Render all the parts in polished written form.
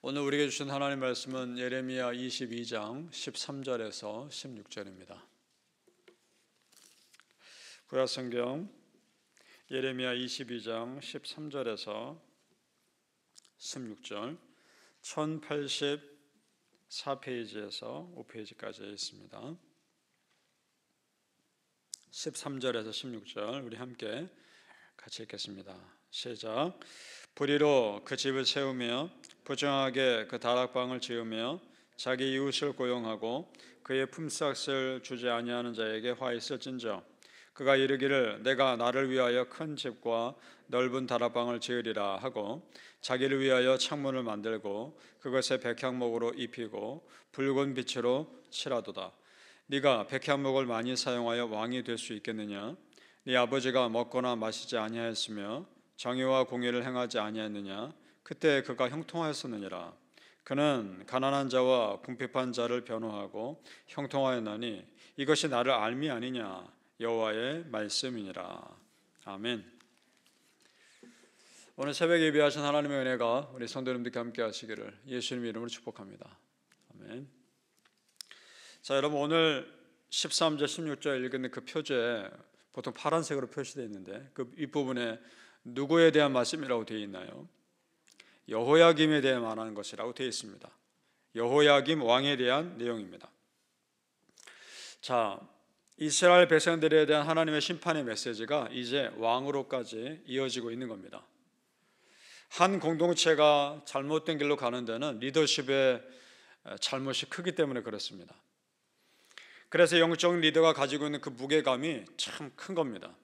오늘 우리에게 주신 하나님 말씀은 예레미야 22장 13절에서 16절입니다. 구약성경 예레미야 22장 13절에서 16절 1084페이지에서 5페이지까지 있습니다. 13절에서 16절 우리 함께 같이 읽겠습니다. 시작. 불의로 그 집을 세우며 부정하게 그 다락방을 지으며 자기 이웃을 고용하고 그의 품삯을 주지 아니하는 자에게 화 있을진저 그가 이르기를 내가 나를 위하여 큰 집과 넓은 다락방을 지으리라 하고 자기를 위하여 창문을 만들고 그것에 백향목으로 입히고 붉은 빛으로 칠하도다. 네가 백향목을 많이 사용하여 왕이 될 수 있겠느냐? 네 아버지가 먹거나 마시지 아니하였으며 정의와 공의를 행하지 아니하였느냐? 그때 그가 형통하였었느니라. 그는 가난한 자와 궁핍한 자를 변호하고 형통하였나니 이것이 나를 알미 아니냐? 여호와의 말씀이니라. 아멘. 오늘 새벽 예배하신 하나님의 은혜가 우리 성도님들께 함께 하시기를 예수님 이름으로 축복합니다. 아멘. 자, 여러분 오늘 13절 16절 읽은 그 표제에 보통 파란색으로 표시되어 있는데 그 윗부분에 누구에 대한 말씀이라고 되어 있나요? 여호야김에 대해 말하는 것이라고 되어 있습니다. 여호야김 왕에 대한 내용입니다. 자, 이스라엘 백성들에 대한 하나님의 심판의 메시지가 이제 왕으로까지 이어지고 있는 겁니다. 한 공동체가 잘못된 길로 가는 데는 리더십의 잘못이 크기 때문에 그렇습니다. 그래서 영적 리더가 가지고 있는 그 무게감이 참 큰 겁니다.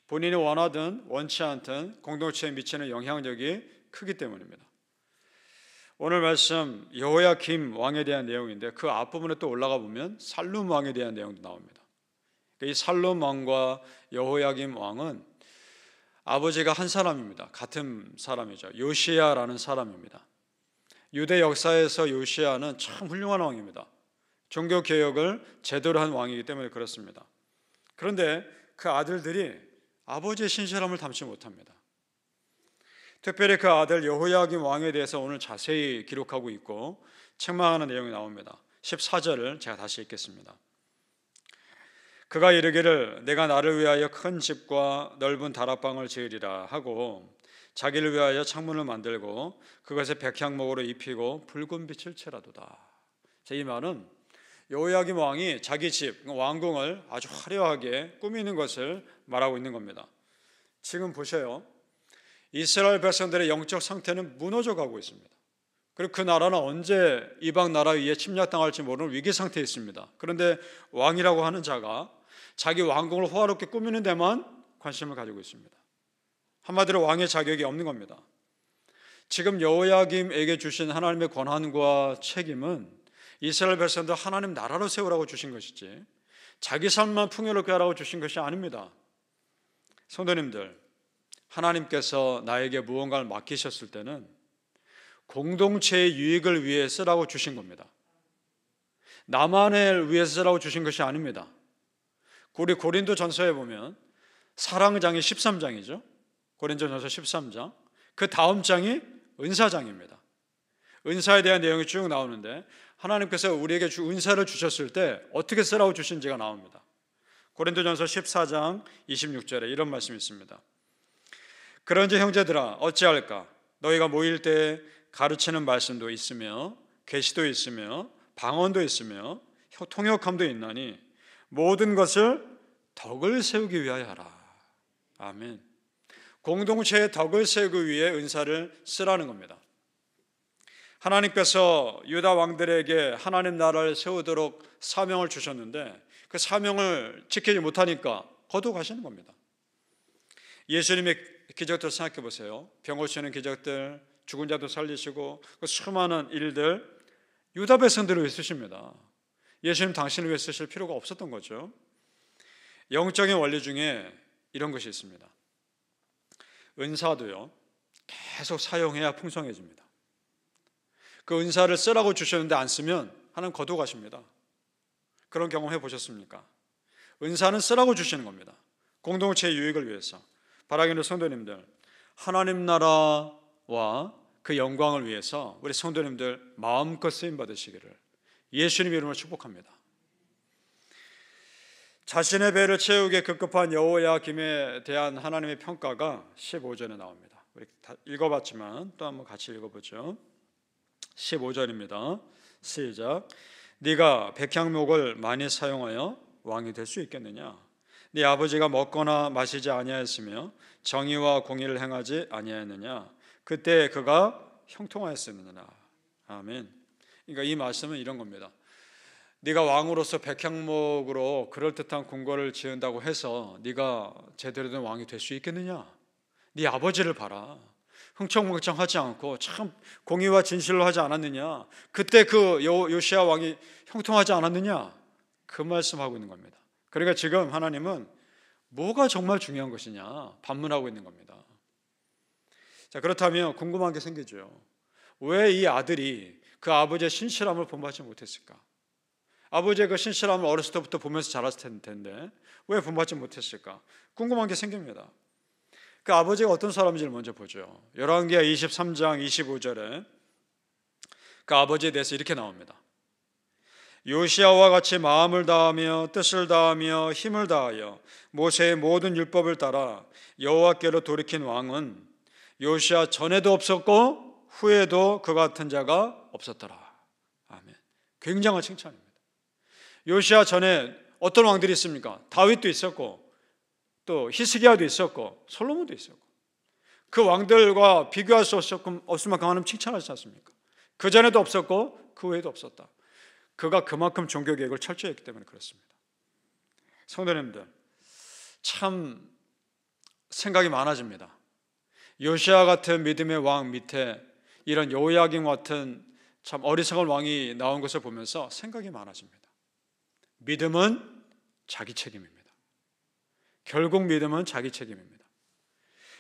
본인이 원하든 원치 않든 공동체에 미치는 영향력이 크기 때문입니다. 오늘 말씀 여호야김 왕에 대한 내용인데 그 앞부분에 또 올라가 보면 살룸 왕에 대한 내용도 나옵니다. 이 살룸 왕과 여호야김 왕은 아버지가 한 사람입니다. 같은 사람이죠. 요시야라는 사람입니다. 유대 역사에서 요시야는 참 훌륭한 왕입니다. 종교 개혁을 제대로 한 왕이기 때문에 그렇습니다. 그런데 그 아들들이 아버지의 신실함을 담지 못합니다. 특별히 그 아들 여호야김 왕에 대해서 오늘 자세히 기록하고 있고 책망하는 내용이 나옵니다. 14절을 제가 다시 읽겠습니다. 그가 이르기를 내가 나를 위하여 큰 집과 넓은 다락방을 지으리라 하고 자기를 위하여 창문을 만들고 그것에 백향목으로 입히고 붉은 빛을 칠하도다. 이 말은 여호야김 왕이 자기 집, 왕궁을 아주 화려하게 꾸미는 것을 말하고 있는 겁니다. 지금 보세요. 이스라엘 백성들의 영적 상태는 무너져 가고 있습니다. 그리고 그 나라는 언제 이방 나라에 의해 침략당할지 모르는 위기 상태에 있습니다. 그런데 왕이라고 하는 자가 자기 왕궁을 호화롭게 꾸미는 데만 관심을 가지고 있습니다. 한마디로 왕의 자격이 없는 겁니다. 지금 여호야김에게 주신 하나님의 권한과 책임은 이스라엘 백성들 하나님 나라로 세우라고 주신 것이지 자기 삶만 풍요롭게 하라고 주신 것이 아닙니다. 성도님들, 하나님께서 나에게 무언가를 맡기셨을 때는 공동체의 유익을 위해 쓰라고 주신 겁니다. 나만을 위해서 쓰라고 주신 것이 아닙니다. 우리 고린도전서에 보면 사랑장이 13장이죠. 고린도전서 13장. 그 다음 장이 은사장입니다. 은사에 대한 내용이 쭉 나오는데 하나님께서 우리에게 은사를 주셨을 때 어떻게 쓰라고 주신지가 나옵니다. 고린도전서 14장 26절에 이런 말씀이 있습니다. 그런지 형제들아 어찌할까? 너희가 모일 때 가르치는 말씀도 있으며 계시도 있으며 방언도 있으며 통역함도 있나니 모든 것을 덕을 세우기 위하여 하라. 아멘. 공동체의 덕을 세우기 위해 은사를 쓰라는 겁니다. 하나님께서 유다 왕들에게 하나님 나라를 세우도록 사명을 주셨는데 그 사명을 지키지 못하니까 거두가시는 겁니다. 예수님의 기적들 생각해 보세요. 병 고치는 기적들, 죽은 자도 살리시고 그 수많은 일들 유다 백성들을 위해 쓰십니다. 예수님 당신을 위해 쓰실 필요가 없었던 거죠. 영적인 원리 중에 이런 것이 있습니다. 은사도요 계속 사용해야 풍성해집니다. 그 은사를 쓰라고 주셨는데 안 쓰면 하나님 거두가십니다. 그런 경험 해보셨습니까? 은사는 쓰라고 주시는 겁니다. 공동체의 유익을 위해서. 바라기는 성도님들, 하나님 나라와 그 영광을 위해서 우리 성도님들 마음껏 쓰임 받으시기를 예수님 이름으로 축복합니다. 자신의 배를 채우기에 급급한 여호야김에 대한 하나님의 평가가 15절에 나옵니다. 우리 다 읽어봤지만 또 한번 같이 읽어보죠. 15절입니다. 시작. 네가 백향목을 많이 사용하여 왕이 될 수 있겠느냐? 네 아버지가 먹거나 마시지 아니하였으며 정의와 공의를 행하지 아니하였느냐? 그때 그가 형통하였느냐? 아멘. 그러니까 이 말씀은 이런 겁니다. 네가 왕으로서 백향목으로 그럴듯한 궁궐을 지은다고 해서 네가 제대로 된 왕이 될 수 있겠느냐? 네 아버지를 봐라. 흥청망청하지 않고 참 공의와 진실로 하지 않았느냐? 그때 그 요시야 왕이 형통하지 않았느냐? 그 말씀하고 있는 겁니다. 그러니까 지금 하나님은 뭐가 정말 중요한 것이냐 반문하고 있는 겁니다. 자, 그렇다면 궁금한 게 생기죠. 왜 이 아들이 그 아버지의 신실함을 본받지 못했을까? 아버지의 그 신실함을 어렸을 때부터 보면서 자랐을 텐데 왜 본받지 못했을까? 궁금한 게 생깁니다. 그 아버지가 어떤 사람인지를 먼저 보죠. 열왕기하 23장 25절에 그 아버지에 대해서 이렇게 나옵니다. 요시야와 같이 마음을 다하며 뜻을 다하며 힘을 다하여 모세의 모든 율법을 따라 여호와께로 돌이킨 왕은 요시야 전에도 없었고 후에도 그 같은 자가 없었더라. 아멘. 굉장한 칭찬입니다. 요시야 전에 어떤 왕들이 있습니까? 다윗도 있었고 또 히스기야도 있었고 솔로몬도 있었고 그 왕들과 비교할 수 없을 만큼 하나님 칭찬하지 않습니까? 그 전에도 없었고 그 후에도 없었다. 그가 그만큼 종교 계획을 철저히 했기 때문에 그렇습니다. 성도님들 참 생각이 많아집니다. 요시야 같은 믿음의 왕 밑에 이런 여호야김 같은 참 어리석은 왕이 나온 것을 보면서 생각이 많아집니다. 믿음은 자기 책임입니다. 결국 믿음은 자기 책임입니다.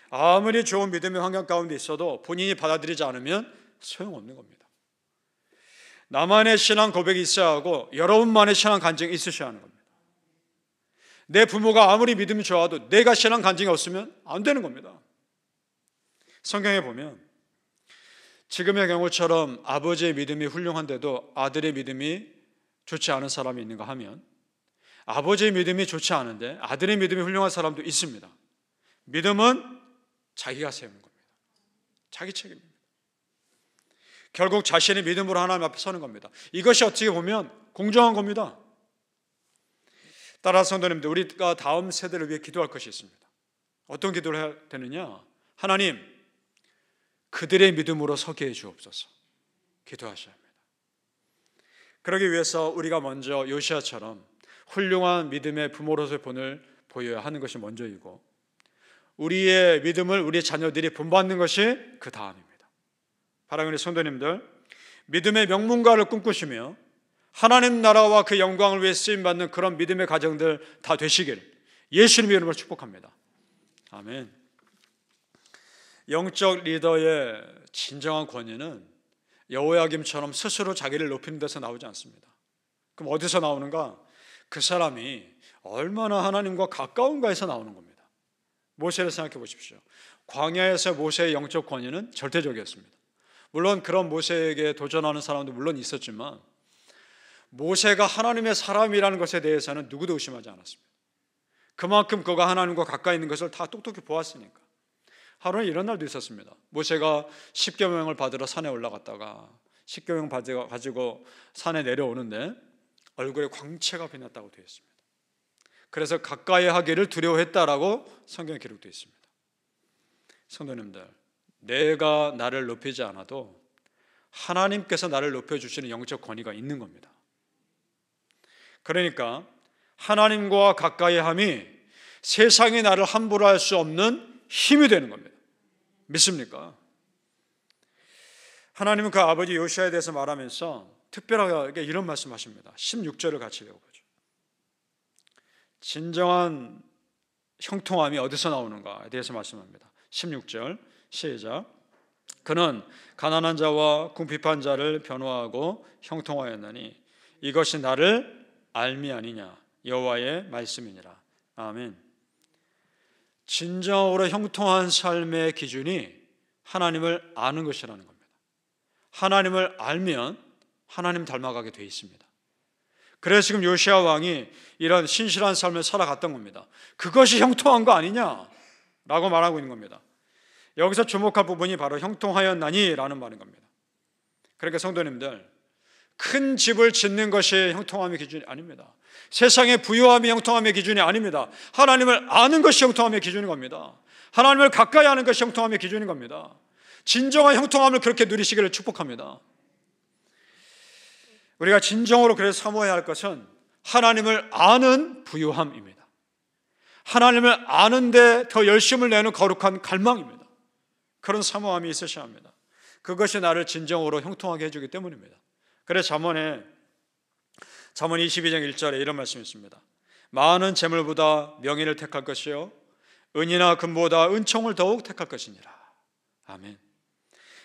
아무리 좋은 믿음의 환경 가운데 있어도 본인이 받아들이지 않으면 소용없는 겁니다. 나만의 신앙 고백이 있어야 하고 여러분만의 신앙 간증이 있으셔야 하는 겁니다. 내 부모가 아무리 믿음이 좋아도 내가 신앙 간증이 없으면 안 되는 겁니다. 성경에 보면 지금의 경우처럼 아버지의 믿음이 훌륭한데도 아들의 믿음이 좋지 않은 사람이 있는가 하면 아버지의 믿음이 좋지 않은데 아들의 믿음이 훌륭한 사람도 있습니다. 믿음은 자기가 세우는 겁니다. 자기 책임입니다. 결국 자신의 믿음으로 하나님 앞에 서는 겁니다. 이것이 어떻게 보면 공정한 겁니다. 따라서 성도님들 우리가 다음 세대를 위해 기도할 것이 있습니다. 어떤 기도를 해야 되느냐? 하나님 그들의 믿음으로 서게 해 주옵소서 기도하셔야 합니다. 그러기 위해서 우리가 먼저 요시야처럼 훌륭한 믿음의 부모로서의 본을 보여야 하는 것이 먼저이고 우리의 믿음을 우리 자녀들이 본받는 것이 그 다음입니다. 사랑하는 성도님들 믿음의 명문가를 꿈꾸시며 하나님 나라와 그 영광을 위해 쓰임받는 그런 믿음의 가정들 다 되시길 예수님 이름으로 축복합니다. 아멘. 영적 리더의 진정한 권위는 여호야김처럼 스스로 자기를 높이는 데서 나오지 않습니다. 그럼 어디서 나오는가? 그 사람이 얼마나 하나님과 가까운가에서 나오는 겁니다. 모세를 생각해 보십시오. 광야에서 모세의 영적 권위는 절대적이었습니다. 물론 그런 모세에게 도전하는 사람도 물론 있었지만 모세가 하나님의 사람이라는 것에 대해서는 누구도 의심하지 않았습니다. 그만큼 그가 하나님과 가까이 있는 것을 다 똑똑히 보았으니까. 하루는 이런 날도 있었습니다. 모세가 십계명을 받으러 산에 올라갔다가 십계명 가지고 산에 내려오는데 얼굴에 광채가 빛났다고 되어 있습니다. 그래서 가까이 하기를 두려워했다라고 성경에 기록되어 있습니다. 성도님들 내가 나를 높이지 않아도 하나님께서 나를 높여주시는 영적 권위가 있는 겁니다. 그러니까 하나님과 가까이 함이 세상이 나를 함부로 할 수 없는 힘이 되는 겁니다. 믿습니까? 하나님은 그 아버지 요시야에 대해서 말하면서 특별하게 이런 말씀하십니다. 16절을 같이 읽어보죠. 진정한 형통함이 어디서 나오는가에 대해서 말씀합니다. 16절 시작. 그는 가난한 자와 궁핍한 자를 변호하고 형통하였나니 이것이 나를 알미 아니냐 여호와의 말씀이니라. 아멘. 진정으로 형통한 삶의 기준이 하나님을 아는 것이라는 겁니다. 하나님을 알면 하나님 닮아가게 돼 있습니다. 그래서 지금 요시야 왕이 이런 신실한 삶을 살아갔던 겁니다. 그것이 형통한 거 아니냐라고 말하고 있는 겁니다. 여기서 주목할 부분이 바로 형통하였나니라는 말인 겁니다. 그러니까 성도님들, 큰 집을 짓는 것이 형통함의 기준이 아닙니다. 세상의 부유함이 형통함의 기준이 아닙니다. 하나님을 아는 것이 형통함의 기준인 겁니다. 하나님을 가까이 하는 것이 형통함의 기준인 겁니다. 진정한 형통함을 그렇게 누리시기를 축복합니다. 우리가 진정으로 그래서 사모해야 할 것은 하나님을 아는 부유함입니다. 하나님을 아는데 더 열심을 내는 거룩한 갈망입니다. 그런 사모함이 있으셔야 합니다. 그것이 나를 진정으로 형통하게 해주기 때문입니다. 그래서 잠언 22장 1절에 이런 말씀이 있습니다. 많은 재물보다 명예를 택할 것이요 은이나 금보다 은총을 더욱 택할 것이니라. 아멘.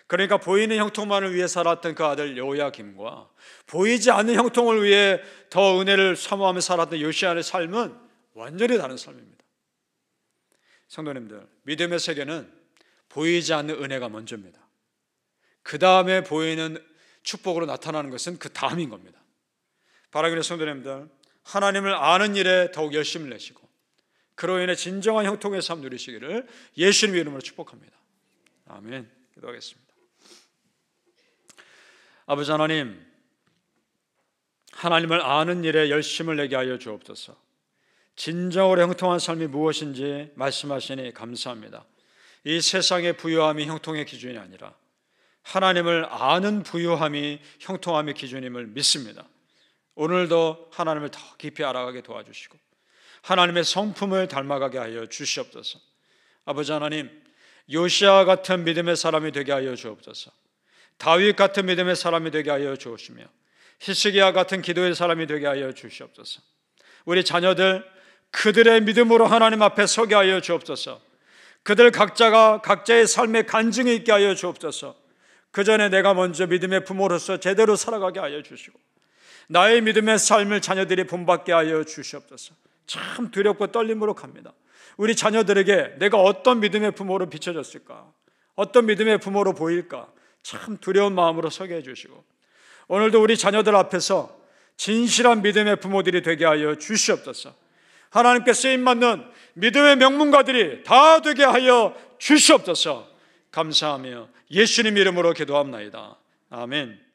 그러니까 보이는 형통만을 위해 살았던 그 아들 여호야김과 보이지 않는 형통을 위해 더 은혜를 사모하며 살았던 요시야의 삶은 완전히 다른 삶입니다. 성도님들, 믿음의 세계는 보이지 않는 은혜가 먼저입니다. 그 다음에 보이는 축복으로 나타나는 것은 그 다음인 겁니다. 바라기를 성도님들, 하나님을 아는 일에 더욱 열심을 내시고 그로 인해 진정한 형통의 삶 누리시기를 예수님 이름으로 축복합니다. 아멘. 기도하겠습니다. 아버지 하나님, 하나님을 아는 일에 열심을 내게 하여 주옵소서. 진정으로 형통한 삶이 무엇인지 말씀하시니 감사합니다. 이 세상의 부유함이 형통의 기준이 아니라 하나님을 아는 부유함이 형통함의 기준임을 믿습니다. 오늘도 하나님을 더 깊이 알아가게 도와주시고 하나님의 성품을 닮아가게 하여 주시옵소서. 아버지 하나님, 요시야 같은 믿음의 사람이 되게 하여 주옵소서. 다윗 같은 믿음의 사람이 되게 하여 주시며 히스기야 같은 기도의 사람이 되게 하여 주시옵소서. 우리 자녀들 그들의 믿음으로 하나님 앞에 서게 하여 주옵소서. 그들 각자가 각자의 삶의 간증이 있게 하여 주옵소서. 그 전에 내가 먼저 믿음의 부모로서 제대로 살아가게 하여 주시고 나의 믿음의 삶을 자녀들이 본받게 하여 주시옵소서. 참 두렵고 떨림으로 갑니다. 우리 자녀들에게 내가 어떤 믿음의 부모로 비춰졌을까? 어떤 믿음의 부모로 보일까? 참 두려운 마음으로 서게 해주시고 오늘도 우리 자녀들 앞에서 진실한 믿음의 부모들이 되게 하여 주시옵소서. 하나님께 쓰임받는 믿음의 명문가들이 다 되게 하여 주시옵소서. 감사하며 예수님 이름으로 기도합나이다. 아멘.